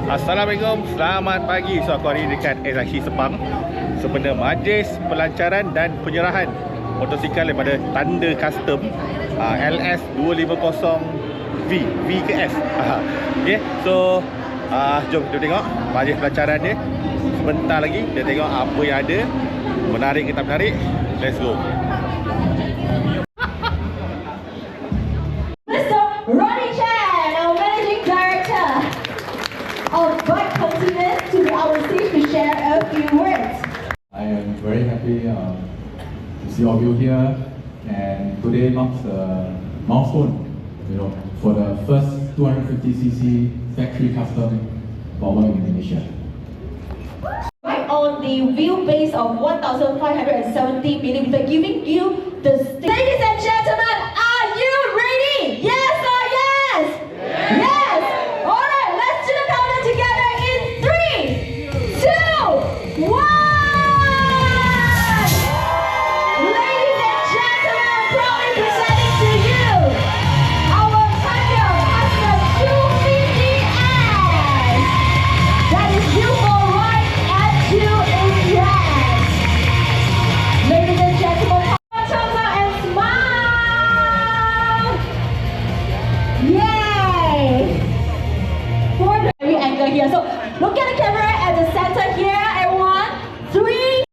Assalamualaikum, selamat pagi. So aku hari dekat SIC Sepang sebenarnya majlis pelancaran dan penyerahan motosikal daripada tanda custom LS250V V ke S. Okay, so jom kita tengok majlis pelancaran dia. Sebentar lagi kita tengok apa yang ada, menarik ke tak menarik. Let's go. I am very happy to see all of you here, and today marks a milestone, for the first 250cc factory custom Bawang in Indonesia. Right on the wheelbase of 1,570mm, giving you the ladies and gentlemen, are you ready? Yes or yes? Yes! Alright, let's do the countdown together in 3, 2, 1! Ladies and gentlemen, proudly presenting to you our Tanda Custom 250S. That is beautiful right at you in dress. Ladies and gentlemen, thumbs up and smile. Yay! For the very angle here. So look at the camera at the center here, everyone. 3.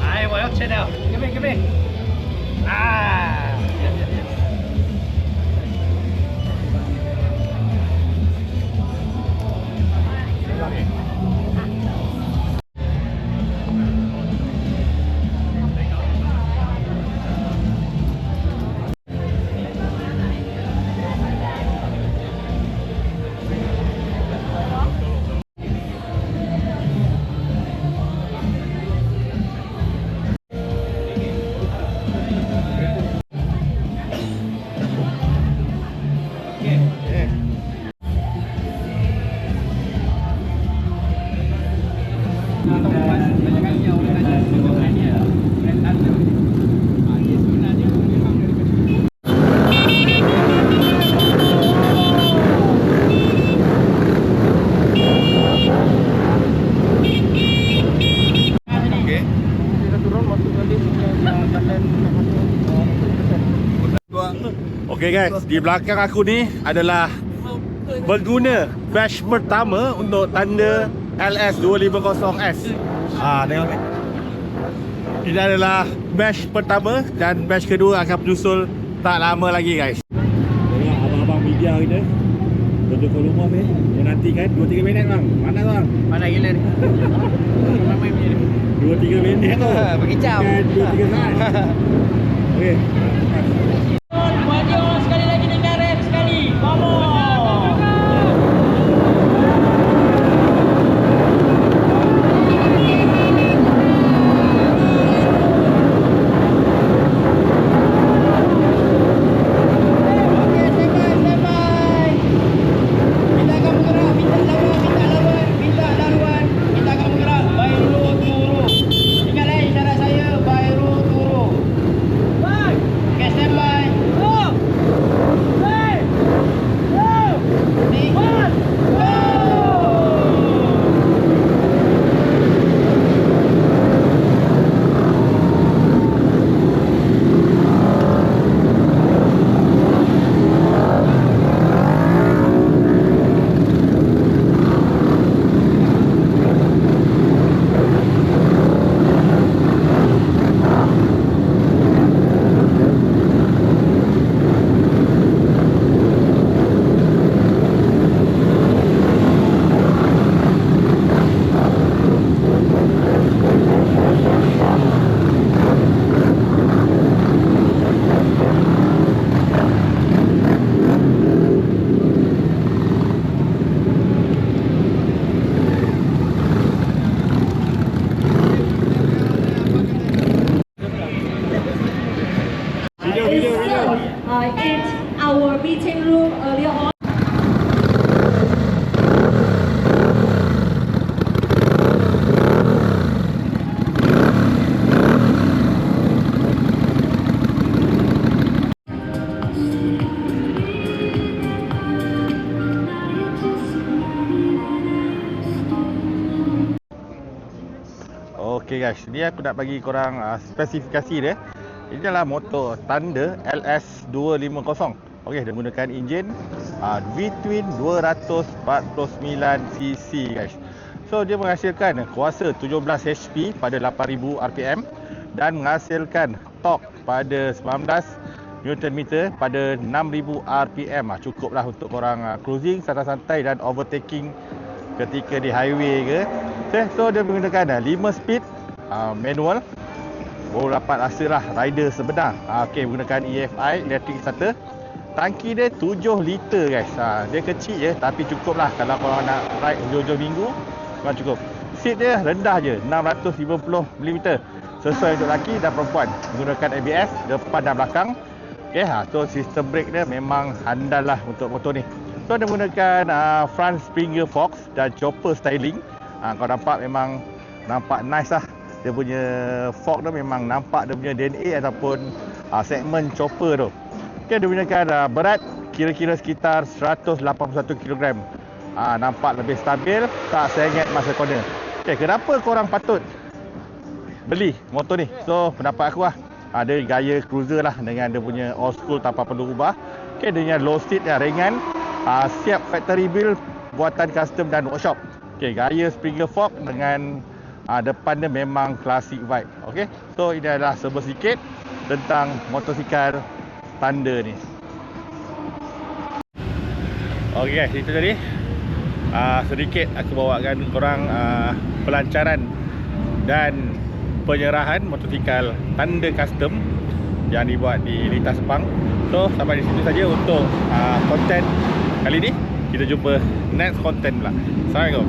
Hai, buat channel. Kemik. Okay guys, di belakang aku ni adalah pengguna batch pertama untuk tanda LS250S. Tengok ni. Ini adalah batch pertama dan batch kedua akan menyusul tak lama lagi guys. Tengok abang-abang media kita duduk kat rumah ni menantikan 2-3 minit bang. Mana bang? Mana gila ni? 2-3 minit tu. Bagi jam. 2-3 saat. Okey. Maju sekali lagi dengan rem sekali. Vamos. Stand in our meeting room earlier on. Okay guys, ni aku nak bagi korang spesifikasi dia. Ini adalah motor Thunder LS250. Okey, dia menggunakan enjin V-twin 249cc guys. So dia menghasilkan kuasa 17 HP pada 8000 RPM dan menghasilkan torque pada 19 Nm pada 6000 RPM. Cukuplah untuk korang cruising santai-santai dan overtaking ketika di highway ke. Okay, so dia menggunakan 5 speed manual. Baru dapat rasa lah rider sebenar. Okey, menggunakan EFI, electric starter. Tangki dia 7 liter guys. Dia kecil je tapi cukup lah kalau korang nak ride hujung-hujung minggu. Korang cukup. Seat dia rendah je, 650mm. Sesuai untuk lelaki dan perempuan. Menggunakan ABS depan dan belakang. Okey, so sistem brake dia memang handal lah untuk motor ni. So dia menggunakan front Springer Fox dan chopper styling. Kau nampak memang nampak nice lah. Dia punya fork tu memang nampak dia punya DNA ataupun segmen chopper tu. Okay, dia menggunakan berat kira-kira sekitar 181 kg. Nampak lebih stabil, tak sengit masa corner. Okay, kenapa korang patut beli motor ni? So pendapat aku lah, dia gaya cruiser lah dengan dia punya old school tanpa perlu ubah. Okay, dia punya low seat yang ringan, siap factory build, buatan custom dan workshop. Okay, gaya Springer fork dengan depan dia memang classic vibe. Okay, so ini adalah sedikit tentang motosikal Thunder ni. Okay guys, itu tadi sedikit aku bawakan korang pelancaran dan penyerahan motosikal Thunder Custom yang dibuat di Lintas Sepang. So sampai di situ saja untuk konten kali ni. Kita jumpa next konten pula. Assalamualaikum.